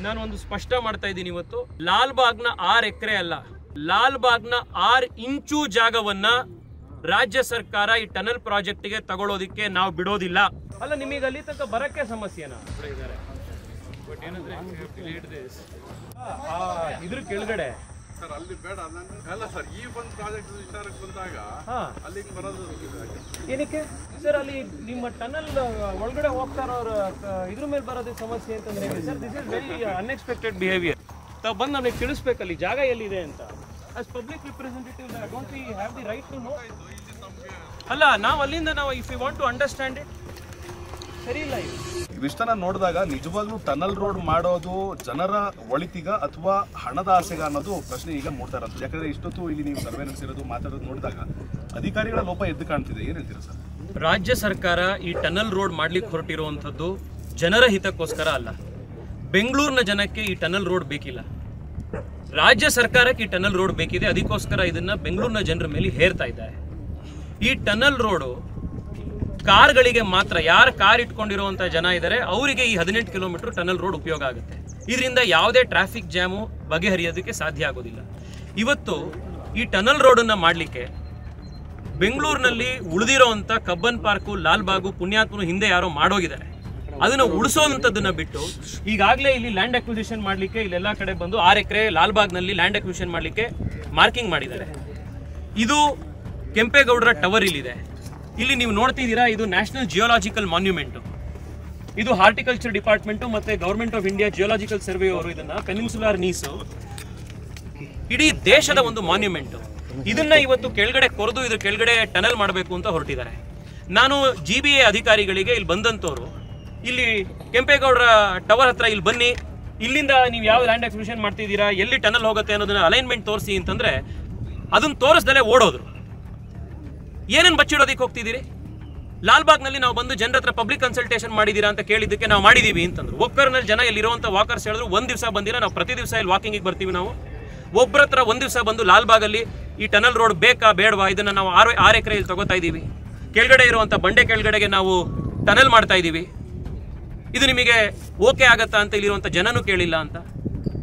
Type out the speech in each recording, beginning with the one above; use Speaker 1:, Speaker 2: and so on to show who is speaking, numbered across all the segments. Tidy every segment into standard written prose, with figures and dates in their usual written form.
Speaker 1: ನಾನು ಒಂದು ಸ್ಪಷ್ಟ ಮಾಡ್ತಾ ಇದ್ದೀನಿ ಇವತ್ತು, ಲಾಲ್ಬಾಗ್ನ 6 ಎಕರೆ ಅಲ್ಲ, ಲಾಲ್ಬಾಗ್ನ 6 ಇಂಚು ಜಾಗವನ್ನ ರಾಜ್ಯ ಸರ್ಕಾರ ಈ ಟನಲ್ ಪ್ರಾಜೆಕ್ಟ್ಗೆ ತಗೊಳ್ಳೋದಿಕ್ಕೆ ನಾವು ಬಿಡೋದಿಲ್ಲ. ಅಲ್ಲ, ನಿಮಗೆ ಅಲ್ಲಿ ತನಕ ಬರಕ್ಕೆ ಸಮಸ್ಯೆನಾ? ಇದ್ರ ಕೆಳಗಡೆ
Speaker 2: ಸರ್ ಅಲ್ಲಿ ಬೇಡ ಅಲ್ಲ ಸರ್, ಈ ಒಂದು ಪ್ರಾಜೆಕ್ಟ್ ವಿಚಾರಕ್ಕೆ ಬಂದಾಗ ಅಲ್ಲಿಗೆ ಬರೋದು
Speaker 1: ಏನಕ್ಕೆ ಸರ್? ಅಲ್ಲಿ ನಿಮ್ಮ ಟನಲ್ ಒಳಗಡೆ ಹೋಗ್ತಾ ಇರೋರು ಇದ್ರ ಮೇಲೆ ಬರೋದೇ ಸಮಸ್ಯೆ ಅಂತಂದ್ರೆ sir, this is very unexpected behaviour. ತಾವು ಬಂದು ನಮಗೆ ತಿಳಿಸ್ಬೇಕಲ್ಲಿ ಜಾಗ ಎಲ್ಲಿದೆ ಅಂತ. As public representative don't we have the right to know? ಅಲ್ಲ, ನಾವು ಅಲ್ಲಿಂದ ನಾವು if you want to understand it, ಸರಿ ಇಲ್ಲ.
Speaker 3: ಇವಿಷ್ಟನ್ನ ನೋಡಿದಾಗ ನಿಜವಾಗ್ಲೂ ಟನಲ್ ರೋಡ್ ಮಾಡೋದು ಜನರ ಒಳಿತಿಗ ಅಥವಾ ಹಣದ ಆಸೆಗ ಅನ್ನೋದು ಪ್ರಶ್ನೆ ಈಗ ಮೂಡ್ತಾ ಇರೋದು. ಯಾಕಂದ್ರೆ ಇಷ್ಟೊತ್ತು ಇಲ್ಲಿ ನೀವು ಸರ್ವೆ ನಡೆಸಿರೋದು ಮಾತಾಡೋದು ನೋಡಿದಾಗ ಅಧಿಕಾರಿಗಳ ಲೋಪ ಎದ್ದು ಕಾಣ್ತಿದೆ. ಏನ್ ಹೇಳ್ತೀರಾ ಸರ್?
Speaker 1: ರಾಜ್ಯ ಸರ್ಕಾರ ಈ ಟನಲ್ ರೋಡ್ ಮಾಡ್ಲಿಕ್ಕೆ ಹೊರಟಿರುವಂಥದ್ದು ಜನರ ಹಿತಕ್ಕೋಸ್ಕರ ಅಲ್ಲ. ಬೆಂಗಳೂರಿನ ಜನಕ್ಕೆ ಈ ಟನಲ್ ರೋಡ್ ಬೇಕಿಲ್ಲ, ರಾಜ್ಯ ಸರ್ಕಾರಕ್ಕೆ ಈ ಟನಲ್ ರೋಡ್ ಬೇಕಿದೆ. ಅದಕ್ಕೋಸ್ಕರ ಇದನ್ನ ಬೆಂಗಳೂರಿನ ಜನರ ಮೇಲೆ ಹೇರ್ತಾ ಇದ್ದಾರೆ. ಈ ಟನಲ್ ರೋಡು ಕಾರ್ಗಳಿಗೆ ಮಾತ್ರ, ಯಾರು ಕಾರ್ ಇಟ್ಕೊಂಡಿರುವಂಥ ಜನ ಇದ್ದಾರೆ ಅವರಿಗೆ ಈ 18 ಕಿಲೋಮೀಟರ್ ಟನಲ್ ರೋಡ್ ಉಪಯೋಗ ಆಗುತ್ತೆ. ಇದರಿಂದ ಯಾವುದೇ ಟ್ರಾಫಿಕ್ ಜಾಮು ಬಗೆಹರಿಯೋದಕ್ಕೆ ಸಾಧ್ಯ ಆಗೋದಿಲ್ಲ. ಇವತ್ತು ಈ ಟನಲ್ ರೋಡನ್ನು ಮಾಡಲಿಕ್ಕೆ ಬೆಂಗಳೂರಿನಲ್ಲಿ ಉಳಿದಿರೋವಂಥ ಕಬ್ಬನ್ ಪಾರ್ಕು, ಲಾಲ್ಬಾಗು, ಪುಣ್ಯಾತ್ಮನು ಹಿಂದೆ ಯಾರೋ ಮಾಡೋಗಿದ್ದಾರೆ. ಅದನ್ನು ಉಳಿಸೋವಂಥದ್ದನ್ನು ಬಿಟ್ಟು ಈಗಾಗಲೇ ಇಲ್ಲಿ ಲ್ಯಾಂಡ್ ಅಕ್ವಿಸಿಷನ್ ಮಾಡಲಿಕ್ಕೆ ಇಲ್ಲೆಲ್ಲ ಕಡೆ ಬಂದು 6 ಎಕರೆ ಲಾಲ್ಬಾಗ್ನಲ್ಲಿ ಲ್ಯಾಂಡ್ ಅಕ್ವಿಸಿಷನ್ ಮಾಡಲಿಕ್ಕೆ ಮಾರ್ಕಿಂಗ್ ಮಾಡಿದ್ದಾರೆ. ಇದು ಕೆಂಪೇಗೌಡರ ಟವರ್ ಇಲ್ಲಿದೆ. ಇಲ್ಲಿ ನೀವು ನೋಡ್ತಿದ್ದೀರಾ, ಇದು ನ್ಯಾಷನಲ್ ಜಿಯೋಲಾಜಿಕಲ್ ಮಾನ್ಯುಮೆಂಟ್. ಇದು ಹಾರ್ಟಿಕಲ್ಚರ್ ಡಿಪಾರ್ಟ್ಮೆಂಟ್ ಮತ್ತೆ government of India geological survey ಅವರು ಇದನ್ನ ಪೆನಿನ್ಸುಲಾರ್ ನೀಸು, ಇಡೀ ದೇಶದ ಒಂದು ಮಾನ್ಯುಮೆಂಟ್. ಇದನ್ನ ಇವತ್ತು ಕೆಳಗಡೆ ಕೊರೆದು ಇದ್ರ ಕೆಳಗಡೆ ಟನಲ್ ಮಾಡಬೇಕು ಅಂತ ಹೊರಟಿದ್ದಾರೆ. ನಾನು GBA ಅಧಿಕಾರಿಗಳಿಗೆ ಇಲ್ಲಿ ಬಂದಂತವರು, ಇಲ್ಲಿ ಕೆಂಪೇಗೌಡರ ಟವರ್ ಹತ್ರ ಇಲ್ಲಿ ಬನ್ನಿ, ಇಲ್ಲಿಂದ ನೀವು ಯಾವ ಲ್ಯಾಂಡ್ ಅಕ್ವಿಸಿಷನ್ ಮಾಡ್ತಿದ್ದೀರಾ, ಎಲ್ಲಿ ಟನಲ್ ಹೋಗುತ್ತೆ ಅನ್ನೋದನ್ನ ಅಲೈನ್ಮೆಂಟ್ ತೋರಿಸಿ ಅಂತಂದ್ರೆ ಅದನ್ನ ತೋರಿಸ್ದಲೇ ಓಡೋದ್ರು. ಏನೇನು ಬಚ್ಚಿಡೋದಕ್ಕೆ ಹೋಗ್ತಿದ್ದೀರಿ? ಲಾಲ್ಬಾಗ್ನಲ್ಲಿ ನಾವು ಬಂದು ಜನರ ಹತ್ರ ಪಬ್ಲಿಕ್ ಕನ್ಸಲ್ಟೇಷನ್ ಮಾಡಿದ್ದೀರಾ ಅಂತ ಕೇಳಿದ್ದಕ್ಕೆ ನಾವು ಮಾಡಿದ್ದೀವಿ ಅಂತಂದ್ರು. ಒಕ್ಕರ್ನಲ್ಲಿ ಜನ ಇಲ್ಲಿರುವಂಥ ವಾಕರ್ಸ್ ಹೇಳಿದ್ರು, ಒಂದು ದಿವಸ ಬಂದಿರಾ, ನಾವು ಪ್ರತಿ ದಿವಸ ಇಲ್ಲಿ ವಾಕಿಂಗಿಗೆ ಬರ್ತೀವಿ. ನಾವು ಒಬ್ಬರ ಹತ್ರ ಒಂದು ದಿವಸ ಬಂದು ಲಾಲ್ಬಾಗಲ್ಲಿ ಈ ಟನಲ್ ರೋಡ್ ಬೇಕಾ ಬೇಡವಾ, ಇದನ್ನು ನಾವು 6 ಎಕರೆ ಇಲ್ಲಿ ತಗೋತಾ ಇದ್ದೀವಿ, ಕೆಳಗಡೆ ಇರುವಂಥ ಬಂಡೆ ಕೆಳಗಡೆಗೆ ನಾವು ಟನಲ್ ಮಾಡ್ತಾ ಇದ್ದೀವಿ, ಇದು ನಿಮಗೆ ಓಕೆ ಆಗತ್ತಾ ಅಂತ ಇಲ್ಲಿರುವಂಥ ಜನನೂ ಕೇಳಿಲ್ಲ ಅಂತ.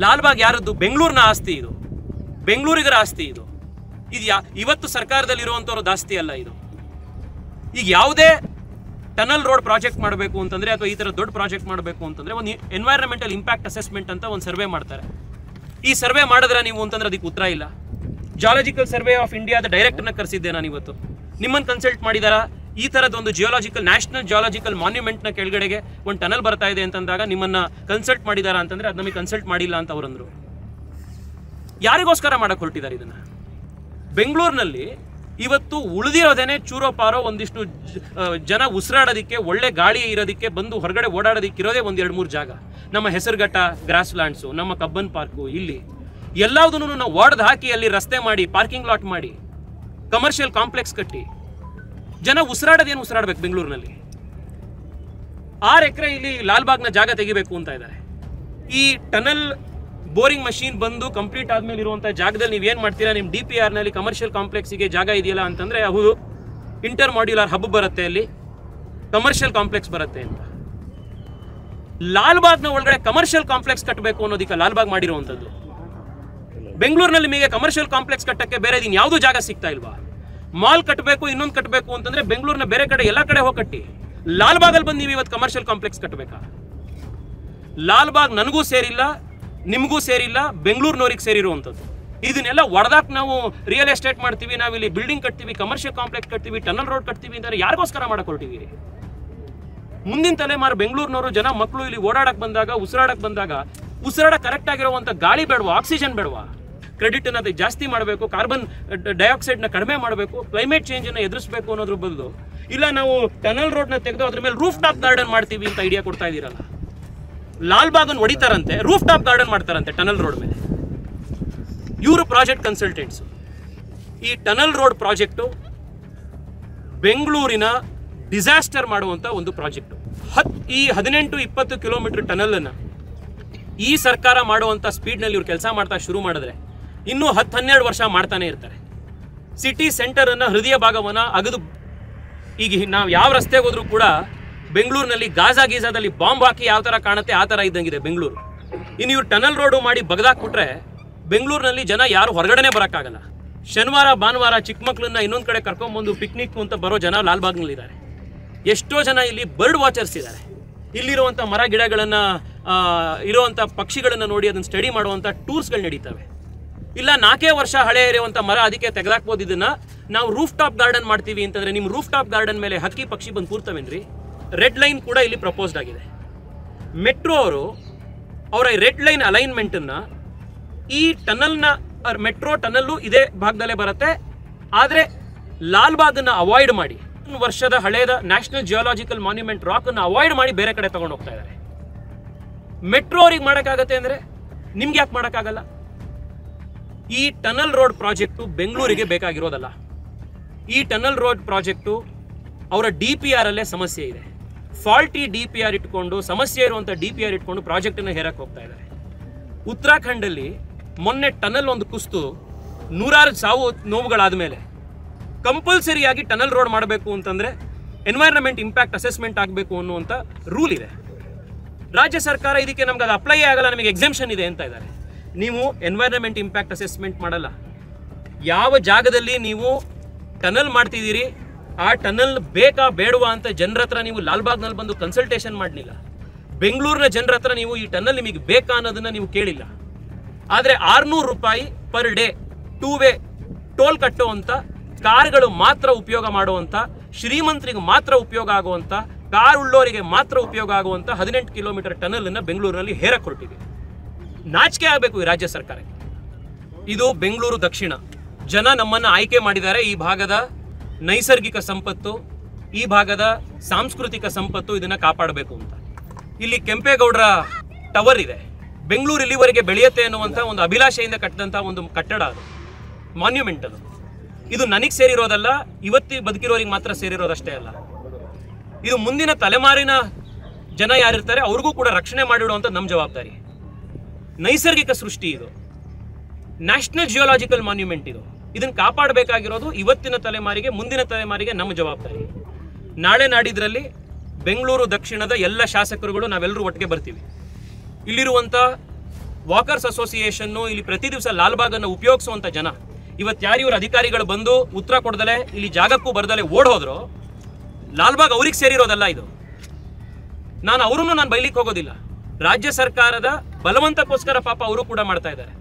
Speaker 1: ಲಾಲ್ಬಾಗ್ ಯಾರದ್ದು? ಬೆಂಗಳೂರಿನ ಆಸ್ತಿ, ಇದು ಬೆಂಗಳೂರಿಗರ ಆಸ್ತಿ. ಇದು ಇವತ್ತು ಸರ್ಕಾರದಲ್ಲಿರುವಂಥವ್ರ ಆಸ್ತಿ ಅಲ್ಲ ಇದು. ಈಗ ಯಾವುದೇ ಟನಲ್ ರೋಡ್ ಪ್ರಾಜೆಕ್ಟ್ ಮಾಡಬೇಕು ಅಂತಂದರೆ ಅಥವಾ ಈ ಥರ ದೊಡ್ಡ ಪ್ರಾಜೆಕ್ಟ್ ಮಾಡಬೇಕು ಅಂತಂದರೆ ಒಂದು ಎನ್ವೈರನ್ಮೆಂಟಲ್ ಇಂಪ್ಯಾಕ್ಟ್ ಅಸೆಸ್ಮೆಂಟ್ ಅಂತ ಒಂದು ಸರ್ವೆ ಮಾಡ್ತಾರೆ. ಈ ಸರ್ವೆ ಮಾಡಿದ್ರೆ ನೀವು ಅಂತಂದ್ರೆ ಅದಕ್ಕೆ ಉತ್ತರ ಇಲ್ಲ. ಜಿಯಾಲಜಿಕಲ್ ಸರ್ವೆ ಆಫ್ ಇಂಡಿಯಾದ ಡೈರೆಕ್ಟರ್ನ ಕರೆಸಿದ್ದೆ ನಾನು ಇವತ್ತು. ನಿಮ್ಮನ್ನು ಕನ್ಸಲ್ಟ್ ಮಾಡಿದಾರಾ? ಈ ಥರದ ಒಂದು ಜಿಯೋಲಾಜಿಕಲ್ ನ್ಯಾಷನಲ್ ಜಿಯೋಲಾಜಿಕಲ್ ಮಾನ್ಯುಮೆಂಟ್ನ ಕೆಳಗಡೆಗೆ ಒಂದು ಟನಲ್ ಬರ್ತಾ ಇದೆ ಅಂತಂದಾಗ ನಿಮ್ಮನ್ನು ಕನ್ಸಲ್ಟ್ ಮಾಡಿದಾರಾ ಅಂತಂದರೆ ಅದು ನಮಗೆ ಕನ್ಸಲ್ಟ್ ಮಾಡಿಲ್ಲ ಅಂತ ಅವರಂದರು. ಯಾರಿಗೋಸ್ಕರ ಮಾಡಕ್ಕೆ ಹೊರಟಿದ್ದಾರೆ ಇದನ್ನು? ಬೆಂಗಳೂರಿನಲ್ಲಿ ಇವತ್ತು ಉಳಿದಿರೋದೇನೆ ಚೂರೋ ಪಾರೋ ಒಂದಿಷ್ಟು ಜನ ಉಸಿರಾಡೋದಕ್ಕೆ, ಒಳ್ಳೆ ಗಾಳಿ ಇರೋದಕ್ಕೆ, ಬಂದು ಹೊರಗಡೆ ಓಡಾಡೋದಕ್ಕೆ ಇರೋದೇ 1-2-3 ಜಾಗ. ನಮ್ಮ ಹೆಸರುಘಟ್ಟ ಗ್ರಾಸ್ ಲ್ಯಾಂಡ್ಸು, ನಮ್ಮ ಕಬ್ಬನ್ ಪಾರ್ಕು, ಇಲ್ಲಿ ಎಲ್ಲದನ್ನು ನಾವು ಒಡೆದು ಹಾಕಿ ಅಲ್ಲಿ ರಸ್ತೆ ಮಾಡಿ, ಪಾರ್ಕಿಂಗ್ ಲಾಟ್ ಮಾಡಿ, ಕಮರ್ಷಿಯಲ್ ಕಾಂಪ್ಲೆಕ್ಸ್ ಕಟ್ಟಿ ಜನ ಉಸಿರಾಡೋದೇನು ಉಸಿರಾಡಬೇಕು ಬೆಂಗಳೂರಿನಲ್ಲಿ? 6 ಎಕರೆ ಇಲ್ಲಿ ಲಾಲ್ಬಾಗ್ನ ಜಾಗ ತೆಗಿಬೇಕು ಅಂತ ಇದ್ದಾರೆ. ಈ ಟನಲ್ ಬೋರಿಂಗ್ ಮಷೀನ್ ಬಂದು ಕಂಪ್ಲೀಟ್ ಆದ್ಮೇಲೆ ಇರುವಂಥ ಜಾಗದಲ್ಲಿ ನೀವೇನು ಮಾಡ್ತೀರಾ? ನಿಮ್ಮ DPRನಲ್ಲಿ ಕಮರ್ಷಿಯಲ್ ಕಾಂಪ್ಲೆಕ್ಸಿಗೆ ಜಾಗ ಇದೆಯಲ್ಲ ಅಂತಂದರೆ ಹೌದು, ಇಂಟರ್ ಮಾಡ್ಯುಲರ್ ಹಬ್ ಬರುತ್ತೆ, ಅಲ್ಲಿ ಕಮರ್ಷಿಯಲ್ ಕಾಂಪ್ಲೆಕ್ಸ್ ಬರುತ್ತೆ ಅಂತ. ಲಾಲ್ಬಾಗ್ನ ಒಳಗಡೆ ಕಮರ್ಷಿಯಲ್ ಕಾಂಪ್ಲೆಕ್ಸ್ ಕಟ್ಟಬೇಕು ಅನ್ನೋದಕ್ಕೆ ಲಾಲ್ಬಾಗ್ ಮಾಡಿರುವಂಥದ್ದು. ಬೆಂಗಳೂರಿನಲ್ಲಿ ನಿಮಗೆ ಕಮರ್ಷಿಯಲ್ ಕಾಂಪ್ಲೆಕ್ಸ್ ಕಟ್ಟಕ್ಕೆ ಬೇರೆ ದಿನ ಯಾವುದೂ ಜಾಗ ಸಿಗ್ತಾ ಇಲ್ವಾ? ಮಾಲ್ ಕಟ್ಟಬೇಕು, ಇನ್ನೊಂದು ಕಟ್ಟಬೇಕು ಅಂತಂದ್ರೆ ಬೆಂಗಳೂರಿನ ಬೇರೆ ಕಡೆ ಎಲ್ಲ ಕಡೆ ಹೋಗಿ ಕಟ್ಟಿ. ಲಾಲ್ಬಾಗಲ್ಲಿ ಬಂದು ನೀವು ಇವತ್ತು ಕಮರ್ಷಿಯಲ್ ಕಾಂಪ್ಲೆಕ್ಸ್ ಕಟ್ಟಬೇಕಾ? ಲಾಲ್ಬಾಗ್ ನನಗೂ ಸೇರಿಲ್ಲ, ನಿಮಗೂ ಸೇರಿಲ್ಲ, ಬೆಂಗಳೂರಿನವ್ರಿಗೆ ಸೇರಿರುವಂಥದ್ದು. ಇದನ್ನೆಲ್ಲ ಒಡೆದಾಕ್ ನಾವು ರಿಯಲ್ ಎಸ್ಟೇಟ್ ಮಾಡ್ತೀವಿ, ನಾವಿಲ್ಲಿ ಬಿಲ್ಡಿಂಗ್ ಕಟ್ತೀವಿ, ಕಮರ್ಷಿಯಲ್ ಕಾಂಪ್ಲೆಕ್ಸ್ ಕಟ್ತೀವಿ, ಟನಲ್ ರೋಡ್ ಕಟ್ತೀವಿ ಅಂತಾರೆ. ಯಾರಿಗೋಸ್ಕರ ಮಾಡಕ್ಕೆ ಹೊರಟಿದ್ದೀರಿ? ಮುಂದಿನ ತಲೆಮಾರು ಬೆಂಗಳೂರಿನವರು ಜನ ಮಕ್ಕಳು ಇಲ್ಲಿ ಓಡಾಡಕ್ಕೆ ಬಂದಾಗ, ಉಸಿರಾಡಕ್ಕೆ ಬಂದಾಗ, ಉಸಿರಾಡಕ್ಕೆ ಕರೆಕ್ಟ್ ಆಗಿರುವಂಥ ಗಾಳಿ ಬೇಡವಾ? ಆಕ್ಸಿಜನ್ ಬೇಡವಾ? ಕ್ರೆಡಿಟನ್ನು ಅದಕ್ಕೆ ಜಾಸ್ತಿ ಮಾಡಬೇಕು, ಕಾರ್ಬನ್ ಡೈಆಕ್ಸೈಡ್ನ ಕಡಿಮೆ ಮಾಡಬೇಕು, ಕ್ಲೈಮೇಟ್ ಚೇಂಜನ್ನು ಎದುರಿಸಬೇಕು ಅನ್ನೋದ್ರ ಬದಲು ಇಲ್ಲ ನಾವು ಟನಲ್ ರೋಡ್ನ ತೆಗೆದು ಅದ್ರ ಮೇಲೆ ರೂಫ್ ಟಾಪ್ ಗಾರ್ಡನ್ ಮಾಡ್ತೀವಿ ಅಂತ ಐಡಿಯಾ ಕೊಡ್ತಾ ಇದ್ದೀರಲ್ಲ. ಲಾಲ್ಬಾಗನ್ನು ಹೊಡಿತಾರಂತೆ, ರೂಫ್ ಟಾಪ್ ಗಾರ್ಡನ್ ಮಾಡ್ತಾರಂತೆ ಟನಲ್ ರೋಡ್ ಮೇಲೆ. ಇವರು ಪ್ರಾಜೆಕ್ಟ್ ಕನ್ಸಲ್ಟೆಂಟ್ಸು. ಈ ಟನಲ್ ರೋಡ್ ಪ್ರಾಜೆಕ್ಟು ಬೆಂಗಳೂರಿನ ಡಿಸಾಸ್ಟರ್ ಮಾಡುವಂಥ ಒಂದು ಪ್ರಾಜೆಕ್ಟು. ಈ 18-20 ಕಿಲೋಮೀಟರ್ ಟನಲನ್ನು ಈ ಸರ್ಕಾರ ಮಾಡುವಂಥ ಸ್ಪೀಡ್ನಲ್ಲಿ ಇವ್ರು ಕೆಲಸ ಮಾಡ್ತಾ ಶುರು ಮಾಡಿದ್ರೆ ಇನ್ನೂ 10-12 ವರ್ಷ ಮಾಡ್ತಾನೆ ಇರ್ತಾರೆ. ಸಿಟಿ ಸೆಂಟರನ್ನು, ಹೃದಯ ಭಾಗವನ್ನು ಅಗದು, ಈಗ ನಾವು ಯಾವ ರಸ್ತೆಗೆ ಹೋದ್ರೂ ಕೂಡ ಬೆಂಗಳೂರಿನಲ್ಲಿ ಗಾಜಾದಲ್ಲಿ ಬಾಂಬ್ ಹಾಕಿ ಯಾವ ಥರ ಕಾಣುತ್ತೆ ಆ ಥರ ಇದ್ದಂಗಿದೆ ಬೆಂಗಳೂರು. ಇನ್ನು ಇವ್ರು ಟನಲ್ ರೋಡು ಮಾಡಿ ಬಗದಾಕ್ಬಿಟ್ರೆ ಬೆಂಗಳೂರಿನಲ್ಲಿ ಜನ ಯಾರು ಹೊರಗಡೆನೆ ಬರೋಕ್ಕಾಗಲ್ಲ. ಶನಿವಾರ ಭಾನುವಾರ ಚಿಕ್ಕ ಮಕ್ಕಳನ್ನ ಇನ್ನೊಂದು ಕಡೆ ಕರ್ಕೊಂಡ್ಬಂದು ಪಿಕ್ನಿಕ್ ಅಂತ ಬರೋ ಜನ ಲಾಲ್ಬಾಗ್ನಲ್ಲಿದ್ದಾರೆ. ಎಷ್ಟೋ ಜನ ಇಲ್ಲಿ ಬರ್ಡ್ ವಾಚರ್ಸ್ ಇದ್ದಾರೆ. ಇಲ್ಲಿರುವಂಥ ಮರ ಗಿಡಗಳನ್ನು ಇರುವಂಥ ಪಕ್ಷಿಗಳನ್ನು ನೋಡಿ ಅದನ್ನು ಸ್ಟಡಿ ಮಾಡುವಂಥ ಟೂರ್ಸ್ಗಳು ನಡೀತವೆ. ಇಲ್ಲ 4 ವರ್ಷ ಹಳೆ ಇರುವಂಥ ಮರ ಅದಕ್ಕೆ ತೆಗೆದಾಕ್ಬೋದು. ಇದನ್ನು ನಾವು ರೂಫ್ ಟಾಪ್ ಗಾರ್ಡನ್ ಮಾಡ್ತೀವಿ ಅಂತಂದರೆ ನಿಮ್ಮ ರೂಫ್ ಟಾಪ್ ಗಾರ್ಡನ್ ಮೇಲೆ ಹಕ್ಕಿ ಪಕ್ಷಿ ಬಂದು ಕೂರ್ತವೇನ್ರಿ? ರೆಡ್ ಲೈನ್ ಕೂಡ ಇಲ್ಲಿ ಪ್ರಪೋಸ್ಡ್ ಆಗಿದೆ. ಮೆಟ್ರೋ ಅವರು ಅವರ ರೆಡ್ ಲೈನ್ ಅಲೈನ್ಮೆಂಟನ್ನು ಈ ಟನಲ್ನ ಮೆಟ್ರೋ ಟನಲ್ಲು ಇದೇ ಭಾಗದಲ್ಲೇ ಬರುತ್ತೆ, ಆದರೆ ಲಾಲ್ಬಾಗನ್ನು ಅವಾಯ್ಡ್ ಮಾಡಿ ವರ್ಷದ ಹಳೆಯದ ನ್ಯಾಷನಲ್ ಜಿಯೋಲಾಜಿಕಲ್ ಮಾನ್ಯುಮೆಂಟ್ ರಾಕನ್ನು ಅವಾಯ್ಡ್ ಮಾಡಿ ಬೇರೆ ಕಡೆ ತಗೊಂಡು ಹೋಗ್ತಾ ಇದ್ದಾರೆ. ಮೆಟ್ರೋ ಅವ್ರಿಗೆ ಮಾಡೋಕ್ಕಾಗತ್ತೆ ಅಂದರೆ ನಿಮ್ಗೆ ಯಾಕೆ ಮಾಡೋಕ್ಕಾಗಲ್ಲ? ಈ ಟನಲ್ ರೋಡ್ ಪ್ರಾಜೆಕ್ಟು ಬೆಂಗಳೂರಿಗೆ ಬೇಕಾಗಿರೋದಲ್ಲ. ಈ ಟನಲ್ ರೋಡ್ ಪ್ರಾಜೆಕ್ಟು ಅವರ DPR ಅಲ್ಲೇ ಸಮಸ್ಯೆ ಇದೆ. ಫಾಲ್ಟಿ DPR ಇಟ್ಕೊಂಡು, ಸಮಸ್ಯೆ ಇರುವಂಥ DPR ಇಟ್ಕೊಂಡು ಪ್ರಾಜೆಕ್ಟನ್ನು ಹೇರಕ್ಕೆ ಹೋಗ್ತಾ ಇದ್ದಾರೆ. ಉತ್ತರಾಖಂಡಲ್ಲಿ ಮೊನ್ನೆ ಟನಲ್ ಒಂದು ಕುಸ್ತು 100 ಸಾವು ನೋವುಗಳಾದ ಮೇಲೆ ಕಂಪಲ್ಸರಿಯಾಗಿ ಟನಲ್ ರೋಡ್ ಮಾಡಬೇಕು ಅಂತಂದರೆ ಎನ್ವೈರನ್ಮೆಂಟ್ ಇಂಪ್ಯಾಕ್ಟ್ ಅಸೆಸ್ಮೆಂಟ್ ಆಗಬೇಕು ಅನ್ನುವಂಥ ರೂಲ್ ಇದೆ. ರಾಜ್ಯ ಸರ್ಕಾರ ಇದಕ್ಕೆ ನಮ್ಗೆ ಅದು ಅಪ್ಲೈ ಆಗಲ್ಲ, ನಮಗೆ ಎಕ್ಸೆಂಪ್ಷನ್ ಇದೆ ಅಂತ ಇದ್ದಾರೆ. ನೀವು ಎನ್ವೈರನ್ಮೆಂಟ್ ಇಂಪ್ಯಾಕ್ಟ್ ಅಸೆಸ್ಮೆಂಟ್ ಮಾಡಲ್ಲ. ಯಾವ ಜಾಗದಲ್ಲಿ ನೀವು ಟನಲ್ ಮಾಡ್ತಿದ್ದೀರಿ ಆ ಟನಲ್ ಬೇಕಾ ಬೇಡವಾ ಅಂತ ಜನರ ಹತ್ರ ನೀವು ಲಾಲ್ಬಾಗ್ನಲ್ಲಿ ಬಂದು ಕನ್ಸಲ್ಟೇಷನ್ ಮಾಡಲಿಲ್ಲ. ಬೆಂಗಳೂರಿನ ಜನರ ಹತ್ರ ನೀವು ಈ ಟನಲ್ ನಿಮಗೆ ಬೇಕಾ ಅನ್ನೋದನ್ನು ನೀವು ಕೇಳಿಲ್ಲ. ಆದರೆ 600 ರೂಪಾಯಿ ಪರ್ ಡೇ 2 ವೇ ಟೋಲ್ ಕಟ್ಟುವಂಥ ಕಾರ್ಗಳು ಮಾತ್ರ ಉಪಯೋಗ ಮಾಡುವಂಥ, ಶ್ರೀಮಂತರಿಗೆ ಮಾತ್ರ ಉಪಯೋಗ ಆಗುವಂಥ, ಕಾರ್ ಉಳ್ಳೋರಿಗೆ ಮಾತ್ರ ಉಪಯೋಗ ಆಗುವಂಥ 18 ಕಿಲೋಮೀಟರ್ ಟನಲನ್ನು ಬೆಂಗಳೂರಿನಲ್ಲಿ ಹೇರಕ್ಕೆ ಹೊರಟಿದೆ. ನಾಚಿಕೆ ಆಗಬೇಕು ಈ ರಾಜ್ಯ ಸರ್ಕಾರಕ್ಕೆ. ಇದು ಬೆಂಗಳೂರು ದಕ್ಷಿಣ. ಜನ ನಮ್ಮನ್ನು ಆಯ್ಕೆ ಮಾಡಿದ್ದಾರೆ. ಈ ಭಾಗದ ನೈಸರ್ಗಿಕ ಸಂಪತ್ತು, ಈ ಭಾಗದ ಸಾಂಸ್ಕೃತಿಕ ಸಂಪತ್ತು, ಇದನ್ನು ಕಾಪಾಡಬೇಕು ಅಂತ. ಇಲ್ಲಿ ಕೆಂಪೇಗೌಡರ ಟವರ್ ಇದೆ. ಬೆಂಗಳೂರು ಇಲ್ಲಿವರೆಗೆ ಬೆಳೆಯುತ್ತೆ ಅನ್ನುವಂಥ ಒಂದು ಅಭಿಲಾಷೆಯಿಂದ ಕಟ್ಟಿದಂಥ ಒಂದು ಕಟ್ಟಡ, ಅದು ಮಾನ್ಯುಮೆಂಟ್. ಅದು ಇದು ನನಗೆ ಸೇರಿರೋದಲ್ಲ, ಇವತ್ತಿ ಬದುಕಿರೋರಿಗೆ ಮಾತ್ರ ಸೇರಿರೋದಷ್ಟೇ ಅಲ್ಲ. ಇದು ಮುಂದಿನ ತಲೆಮಾರಿನ ಜನ ಯಾರಿರ್ತಾರೆ ಅವ್ರಿಗೂ ಕೂಡ ರಕ್ಷಣೆ ಮಾಡಿಡುವಂಥ ನಮ್ಮ ಜವಾಬ್ದಾರಿ. ನೈಸರ್ಗಿಕ ಸೃಷ್ಟಿ ಇದು, ನ್ಯಾಷನಲ್ ಜಿಯೋಲಾಜಿಕಲ್ ಮಾನ್ಯುಮೆಂಟ್ ಇದು. ಇದನ್ನು ಕಾಪಾಡಬೇಕಾಗಿರೋದು ಇವತ್ತಿನ ತಲೆಮಾರಿಗೆ, ಮುಂದಿನ ತಲೆಮಾರಿಗೆ ನಮ್ಮ ಜವಾಬ್ದಾರಿ. ನಾಳೆ ನಾಡಿದ್ರಲ್ಲಿ ಬೆಂಗಳೂರು ದಕ್ಷಿಣದ ಎಲ್ಲ ಶಾಸಕರುಗಳು ನಾವೆಲ್ಲರೂ ಒಟ್ಟಿಗೆ ಬರ್ತೀವಿ. ಇಲ್ಲಿರುವಂಥ ವಾಕರ್ಸ್ ಅಸೋಸಿಯೇಷನ್ನು, ಇಲ್ಲಿ ಪ್ರತಿ ದಿವಸ ಲಾಲ್ಬಾಗನ್ನು ಉಪಯೋಗಿಸುವಂಥ ಜನ, ಇವತ್ತು ಯಾರು ಇವ್ರ ಅಧಿಕಾರಿಗಳು ಬಂದು ಉತ್ತರ ಕೊಡದಲೆ ಇಲ್ಲಿ ಜಾಗಕ್ಕೂ ಬರ್ದಲೆ ಓಡ್ ಹೋದ್ರು, ಲಾಲ್ಬಾಗ್ ಅವ್ರಿಗೆ ಸೇರಿರೋದಲ್ಲ ಇದು. ನಾನು ಬೈಲಿಕ್ಕೆ ಹೋಗೋದಿಲ್ಲ. ರಾಜ್ಯ ಸರ್ಕಾರದ ಬಲವಂತಕ್ಕೋಸ್ಕರ ಪಾಪ ಅವರು ಕೂಡ ಮಾಡ್ತಾ ಇದ್ದಾರೆ.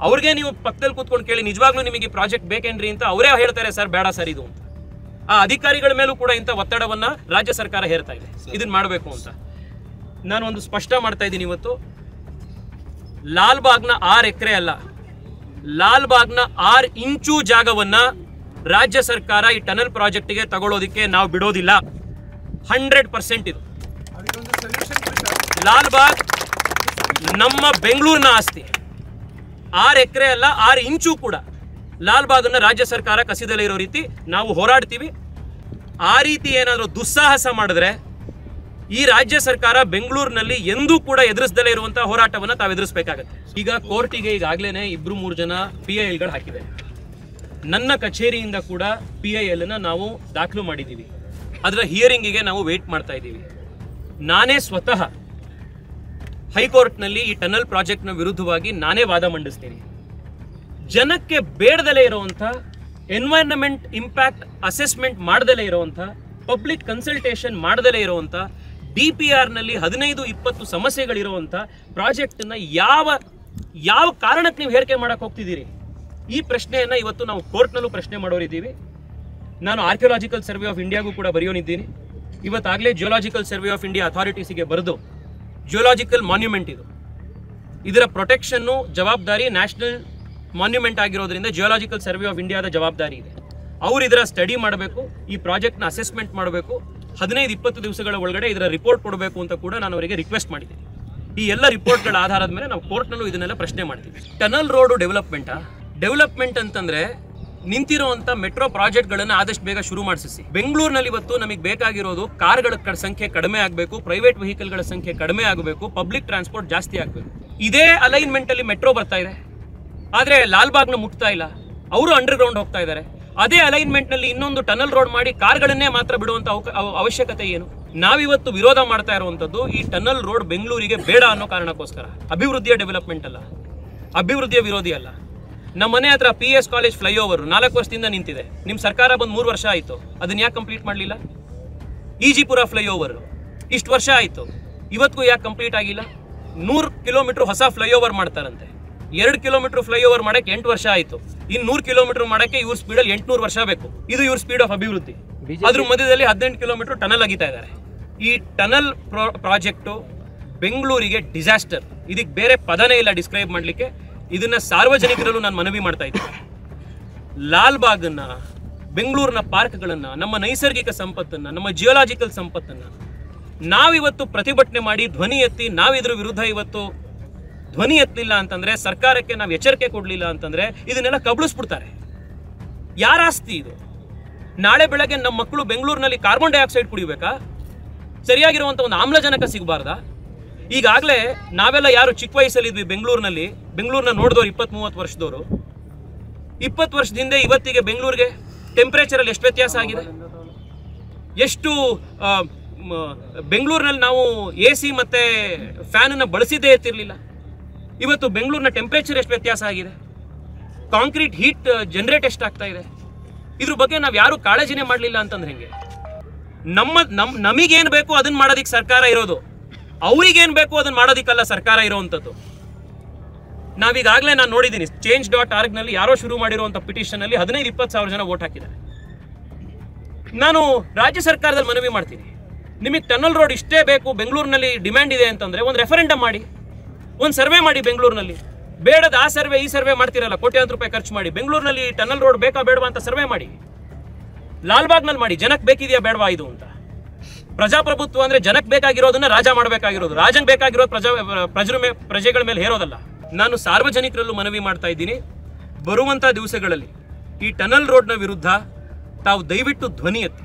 Speaker 1: ಅವ್ರಿಗೆ ನೀವು ಪಕ್ಕದಲ್ಲಿ ಕೂತ್ಕೊಂಡು ಕೇಳಿ, ನಿಜವಾಗ್ಲೂ ನಿಮಗೆ ಪ್ರಾಜೆಕ್ಟ್ ಬೇಕೇನ್ರಿ ಅಂತ ಅವರೇ ಹೇಳ್ತಾರೆ, ಸರ್ ಬೇಡ ಸರ್ ಇದು ಅಂತ. ಆ ಅಧಿಕಾರಿಗಳ ಮೇಲೂ ಕೂಡ ಇಂಥ ಒತ್ತಡವನ್ನ ರಾಜ್ಯ ಸರ್ಕಾರ ಹೇರ್ತಾ ಇದೆ, ಇದನ್ನ ಮಾಡಬೇಕು ಅಂತ. ನಾನು ಒಂದು ಸ್ಪಷ್ಟ ಮಾಡ್ತಾ ಇದ್ದೀನಿ ಇವತ್ತು, ಲಾಲ್ಬಾಗ್ನ 6 ಎಕರೆ ಅಲ್ಲ, ಲಾಲ್ಬಾಗ್ನ 6 ಇಂಚು ಜಾಗವನ್ನ ರಾಜ್ಯ ಸರ್ಕಾರ ಈ ಟನಲ್ ಪ್ರಾಜೆಕ್ಟ್ಗೆ ತಗೊಳ್ಳೋದಕ್ಕೆ ನಾವು ಬಿಡೋದಿಲ್ಲ. 100% ಇದು. ಲಾಲ್ಬಾಗ್ ನಮ್ಮ ಬೆಂಗಳೂರಿನ ಆಸ್ತಿ. 6 ಎಕರೆ ಅಲ್ಲ, 6 ಇಂಚು ಕೂಡ ಲಾಲ್ಬಾಗನ್ನ ರಾಜ್ಯ ಸರ್ಕಾರ ಕಸಿದಲೇ ಇರೋ ರೀತಿ ನಾವು ಹೋರಾಡ್ತೀವಿ. ಆ ರೀತಿ ಏನಾದರೂ ದುಸ್ಸಾಹಸ ಮಾಡಿದ್ರೆ ಈ ರಾಜ್ಯ ಸರ್ಕಾರ ಬೆಂಗಳೂರಿನಲ್ಲಿ ಎಂದೂ ಕೂಡ ಎದುರಿಸದಲೇ ಇರುವಂತಹ ಹೋರಾಟವನ್ನು ತಾವು ಎದುರಿಸಬೇಕಾಗತ್ತೆ. ಈಗ ಕೋರ್ಟಿಗೆ ಈಗಾಗಲೇ 2-3 ಜನ PILಗಳು ಹಾಕಿದೆ. ನನ್ನ ಕಚೇರಿಯಿಂದ ಕೂಡ PILನ ನಾವು ದಾಖಲು ಮಾಡಿದ್ದೀವಿ. ಅದರ ಹಿಯರಿಂಗಿಗೆ ನಾವು ವೇಟ್ ಮಾಡ್ತಾ ಇದ್ದೀವಿ. ನಾನೇ ಸ್ವತಃ ಹೈಕೋರ್ಟ್ನಲ್ಲಿ ಈ ಟನಲ್ ಪ್ರಾಜೆಕ್ಟ್ನ ವಿರುದ್ಧವಾಗಿ ನಾನೇ ವಾದ ಮಂಡಿಸ್ತೀನಿ. ಜನಕ್ಕೆ ಬೇಡದಲೇ ಇರುವಂಥ, ಎನ್ವೈರನ್ಮೆಂಟ್ ಇಂಪ್ಯಾಕ್ಟ್ ಅಸೆಸ್ಮೆಂಟ್ ಮಾಡದಲೇ ಇರುವಂಥ, ಪಬ್ಲಿಕ್ ಕನ್ಸಲ್ಟೇಷನ್ ಮಾಡದಲೇ ಇರುವಂಥ, DPRನಲ್ಲಿ 15-20 ಸಮಸ್ಯೆಗಳಿರುವಂಥ ಪ್ರಾಜೆಕ್ಟನ್ನು ಯಾವ ಕಾರಣಕ್ಕೆ ನೀವು ಹೇಳಿಕೆ ಮಾಡಕ್ಕೆ ಹೋಗ್ತಿದ್ದೀರಿ? ಈ ಪ್ರಶ್ನೆಯನ್ನು ಇವತ್ತು ನಾವು ಕೋರ್ಟ್ನಲ್ಲೂ ಪ್ರಶ್ನೆ ಮಾಡೋರಿದ್ದೀವಿ. ನಾನು ಆರ್ಕಿಯಾಲಜಿಕಲ್ ಸರ್ವೆ ಆಫ್ ಇಂಡಿಯಾಗೂ ಕೂಡ ಬರೆಯೋನಿದ್ದೀನಿ. ಇವತ್ತಾಗಲೇ ಜಿಯೋಲಾಜಿಕಲ್ ಸರ್ವೆ ಆಫ್ ಇಂಡಿಯಾ ಅಥಾರಿಟೀಸಿಗೆ ಬರೆದು, ಜಿಯೋಲಾಜಿಕಲ್ ಮಾನ್ಯುಮೆಂಟ್ ಇದು, ಇದರ ಪ್ರೊಟೆಕ್ಷನ್ನು ಜವಾಬ್ದಾರಿ ನ್ಯಾಷನಲ್ ಮಾನ್ಯುಮೆಂಟ್ ಆಗಿರೋದ್ರಿಂದ ಜಿಯೋಲಾಜಿಕಲ್ ಸರ್ವೆ ಆಫ್ ಇಂಡಿಯಾದ ಜವಾಬ್ದಾರಿ ಇದೆ. ಅವರು ಇದರ ಸ್ಟಡಿ ಮಾಡಬೇಕು, ಈ ಪ್ರಾಜೆಕ್ಟ್ನ ಅಸೆಸ್ಮೆಂಟ್ ಮಾಡಬೇಕು, 15-20 ದಿವಸಗಳ ಒಳಗಡೆ ಇದರ ರಿಪೋರ್ಟ್ ಕೊಡಬೇಕು ಅಂತ ಕೂಡ ನಾನು ಅವರಿಗೆ ರಿಕ್ವೆಸ್ಟ್ ಮಾಡಿದ್ದೀನಿ. ಈ ಎಲ್ಲ ರಿಪೋರ್ಟ್ಗಳ ಆಧಾರದ ಮೇಲೆ ನಾವು ಕೋರ್ಟ್ನಲ್ಲೂ ಇದನ್ನೆಲ್ಲ ಪ್ರಶ್ನೆ ಮಾಡ್ತೀವಿ. ಟನಲ್ ರೋಡು ಡೆವಲಪ್ಮೆಂಟ್ ಅಂತಂದ್ರೆ ನಿಂತಿರುವಂಥ ಮೆಟ್ರೋ ಪ್ರಾಜೆಕ್ಟ್ಗಳನ್ನು ಆದಷ್ಟು ಬೇಗ ಶುರು ಮಾಡಿಸಿ. ಬೆಂಗಳೂರಿನಲ್ಲಿ ಇವತ್ತು ನಮಗೆ ಬೇಕಾಗಿರೋದು ಕಾರ್ಗಳ ಸಂಖ್ಯೆ ಕಡಿಮೆ ಆಗಬೇಕು, ಪ್ರೈವೇಟ್ ವೆಹಿಕಲ್ಗಳ ಸಂಖ್ಯೆ ಕಡಿಮೆ ಆಗಬೇಕು, ಪಬ್ಲಿಕ್ ಟ್ರಾನ್ಸ್ಪೋರ್ಟ್ ಜಾಸ್ತಿ ಆಗಬೇಕು. ಇದೇ ಅಲೈನ್ಮೆಂಟಲ್ಲಿ ಮೆಟ್ರೋ ಬರ್ತಾ ಇದೆ, ಆದರೆ ಲಾಲ್ಬಾಗ್ನ ಮುಟ್ತಾ ಇಲ್ಲ, ಅವರು ಅಂಡರ್ಗ್ರೌಂಡ್ ಹೋಗ್ತಾ ಇದ್ದಾರೆ. ಅದೇ ಅಲೈನ್ಮೆಂಟ್ನಲ್ಲಿ ಇನ್ನೊಂದು ಟನಲ್ ರೋಡ್ ಮಾಡಿ ಕಾರ್ಗಳನ್ನೇ ಮಾತ್ರ ಬಿಡುವಂಥ ಅವಶ್ಯಕತೆ ಏನು? ನಾವಿವತ್ತು ವಿರೋಧ ಮಾಡ್ತಾ ಇರುವಂಥದ್ದು ಈ ಟನಲ್ ರೋಡ್ ಬೆಂಗಳೂರಿಗೆ ಬೇಡ ಅನ್ನೋ ಕಾರಣಕ್ಕೋಸ್ಕರ. ಅಭಿವೃದ್ಧಿಯ ಡೆವಲಪ್ಮೆಂಟ್ ಅಲ್ಲ, ಅಭಿವೃದ್ಧಿಯ ವಿರೋಧಿ ಅಲ್ಲ. ನಮ್ಮ ಮನೆ ಹತ್ರ PS ಕಾಲೇಜ್ ಫ್ಲೈಓವರ್ 4 ವರ್ಷದಿಂದ ನಿಂತಿದೆ. ನಿಮ್ಮ ಸರ್ಕಾರ ಬಂದು 3 ವರ್ಷ ಆಯಿತು, ಅದನ್ನ ಯಾಕೆ ಕಂಪ್ಲೀಟ್ ಮಾಡಲಿಲ್ಲ? ಈಜಿಪುರ ಫ್ಲೈಓವರ್ ಇಷ್ಟು ವರ್ಷ ಆಯಿತು, ಇವತ್ತಿಗೂ ಯಾಕೆ ಕಂಪ್ಲೀಟ್ ಆಗಿಲ್ಲ? 100 ಕಿಲೋಮೀಟರ್ ಹೊಸ ಫ್ಲೈಓವರ್ ಮಾಡ್ತಾರಂತೆ. 2 ಕಿಲೋಮೀಟರ್ ಫ್ಲೈಓವರ್ ಮಾಡಕ್ಕೆ 8 ವರ್ಷ ಆಯಿತು. ಇನ್ನು 100 ಕಿಲೋಮೀಟರ್ ಮಾಡಕ್ಕೆ ಇವ್ರ ಸ್ಪೀಡಲ್ಲಿ 800 ವರ್ಷ ಬೇಕು. ಇದು ಇವ್ರ ಸ್ಪೀಡ್ ಆಫ್ ಅಭಿವೃದ್ಧಿ. ಅದ್ರ ಮಧ್ಯದಲ್ಲಿ 18 ಕಿಲೋಮೀಟರ್ ಟನಲ್ ಅಗಿತಾ ಇದ್ದಾರೆ. ಈ ಟನಲ್ ಪ್ರಾಜೆಕ್ಟು ಬೆಂಗಳೂರಿಗೆ ಡಿಸಾಸ್ಟರ್. ಇದಕ್ಕೆ ಬೇರೆ ಪದನೇ ಇಲ್ಲ ಡಿಸ್ಕ್ರೈಬ್ ಮಾಡಲಿಕ್ಕೆ. ಇದನ್ನ ಸಾರ್ವಜನಿಕರಲ್ಲೂ ನಾನು ಮನವಿ ಮಾಡ್ತಾ ಇದ್ದೀನಿ. ಲಾಲ್ಬಾಗನ್ನ, ಬೆಂಗಳೂರಿನ ಪಾರ್ಕ್ಗಳನ್ನು, ನಮ್ಮ ನೈಸರ್ಗಿಕ ಸಂಪತ್ತನ್ನು, ನಮ್ಮ ಜಿಯೋಲಾಜಿಕಲ್ ಸಂಪತ್ತನ್ನು ನಾವಿವತ್ತು ಪ್ರತಿಭಟನೆ ಮಾಡಿ ಧ್ವನಿ ಎತ್ತಿ ನಾವಿದ್ರ ವಿರುದ್ಧ ಇವತ್ತು ಧ್ವನಿ ಎತ್ತಲಿಲ್ಲ ಅಂತಂದ್ರೆ, ಸರ್ಕಾರಕ್ಕೆ ನಾವು ಎಚ್ಚರಿಕೆ ಕೊಡಲಿಲ್ಲ ಅಂತಂದ್ರೆ ಇದನ್ನೆಲ್ಲ ಕಬಳಿಸ್ಬಿಡ್ತಾರೆ. ಯಾರ ಆಸ್ತಿ ಇದು? ನಾಳೆ ಬೆಳಗ್ಗೆ ನಮ್ಮ ಮಕ್ಕಳು ಬೆಂಗಳೂರಿನಲ್ಲಿ ಕಾರ್ಬನ್ ಡೈಆಕ್ಸೈಡ್ ಕುಡಿಬೇಕಾ? ಸರಿಯಾಗಿರುವಂಥ ಒಂದು ಆಮ್ಲಜನಕ ಸಿಗಬಾರ್ದಾ? ಈಗಾಗಲೇ ನಾವೆಲ್ಲ ಯಾರು ಚಿಕ್ಕ ವಯಸ್ಸಲ್ಲಿದ್ವಿ ಬೆಂಗಳೂರನ್ನ ನೋಡಿದವರು 20-30 ವರ್ಷದವರು, 20 ವರ್ಷದಿಂದ ಇವತ್ತಿಗೆ ಬೆಂಗಳೂರಿಗೆ ಟೆಂಪ್ರೇಚರಲ್ಲಿ ಎಷ್ಟು ವ್ಯತ್ಯಾಸ ಆಗಿದೆ? ಎಷ್ಟು ಬೆಂಗಳೂರಿನಲ್ಲಿ ನಾವು AC ಮತ್ತು ಫ್ಯಾನನ್ನು ಬಳಸಿದ್ದೇ ಇರ್ತಿರ್ಲಿಲ್ಲ. ಇವತ್ತು ಬೆಂಗಳೂರಿನ ಟೆಂಪ್ರೇಚರ್ ಎಷ್ಟು ವ್ಯತ್ಯಾಸ ಆಗಿದೆ? ಕಾಂಕ್ರೀಟ್ ಹೀಟ್ ಜನರೇಟ್ ಎಷ್ಟಾಗ್ತಾ ಇದೆ? ಇದ್ರ ಬಗ್ಗೆ ನಾವು ಯಾರು ಕಾಳಜಿನೇ ಮಾಡಲಿಲ್ಲ ಅಂತಂದ್ರೆ ಹೆಂಗೆ? ನಮಗೇನು ಬೇಕು ಅದನ್ನ ಮಾಡೋದಿಕ್ಕೆ ಸರ್ಕಾರ ಇರೋದು, ಅವ್ರಿಗೇನು ಬೇಕು ಅದನ್ನ ಮಾಡೋದಿಕ್ಕಲ್ಲ ಸರ್ಕಾರ ಇರೋವಂಥದ್ದು. ನಾವೀಗಾಗಲೇ ನಾನು ನೋಡಿದ್ದೀನಿ change.org ನಲ್ಲಿ ಯಾರೋ ಶುರು ಮಾಡಿರುವಂಥ ಪಿಟಿಷನಲ್ಲಿ 15-20 ಸಾವಿರ ಜನ ವೋಟ್ ಹಾಕಿದ್ದಾರೆ. ನಾನು ರಾಜ್ಯ ಸರ್ಕಾರದಲ್ಲಿ ಮನವಿ ಮಾಡ್ತೀನಿ, ನಿಮಗೆ ಟನಲ್ ರೋಡ್ ಇಷ್ಟೇ ಬೇಕು, ಬೆಂಗಳೂರಿನಲ್ಲಿ ಡಿಮ್ಯಾಂಡ್ ಇದೆ ಅಂತಂದ್ರೆ ಒಂದು ರೆಫರೆಂಡಮ್ ಮಾಡಿ, ಒಂದು ಸರ್ವೆ ಮಾಡಿ. ಬೆಂಗಳೂರಿನಲ್ಲಿ ಬೇಡದ ಆ ಸರ್ವೆ ಈ ಸರ್ವೆ ಮಾಡ್ತಿರಲ್ಲ, ಕೋಟ್ಯಾಂತರ ರೂಪಾಯಿ ಖರ್ಚು ಮಾಡಿ. ಬೆಂಗಳೂರಿನಲ್ಲಿ ಟನಲ್ ರೋಡ್ ಬೇಕಾ ಬೇಡವಾ ಅಂತ ಸರ್ವೆ ಮಾಡಿ. ಲಾಲ್ಬಾಗ್ನಲ್ಲಿ ಮಾಡಿ, ಜನಕ್ಕೆ ಬೇಕಿದೆಯಾ ಬೇಡವಾ ಇದು ಅಂತ. ಪ್ರಜಾಪ್ರಭುತ್ವ ಅಂದ್ರೆ ಜನಕ್ಕೆ ಬೇಕಾಗಿರೋದನ್ನ ರಾಜ ಮಾಡಬೇಕಾಗಿರೋದು, ರಾಜನ್ ಬೇಕಾಗಿರೋದು ಪ್ರಜೆಗಳ ಮೇಲೆ ಹೇರೋದಲ್ಲ. ನಾನು ಸಾರ್ವಜನಿಕರಲ್ಲೂ ಮನವಿ ಮಾಡ್ತಾ ಇದ್ದೀನಿ, ಬರುವಂಥ ದಿವಸಗಳಲ್ಲಿ ಈ ಟನಲ್ ರೋಡ್ನ ವಿರುದ್ಧ ತಾವು ದಯವಿಟ್ಟು ಧ್ವನಿ ಎತ್ತಿ.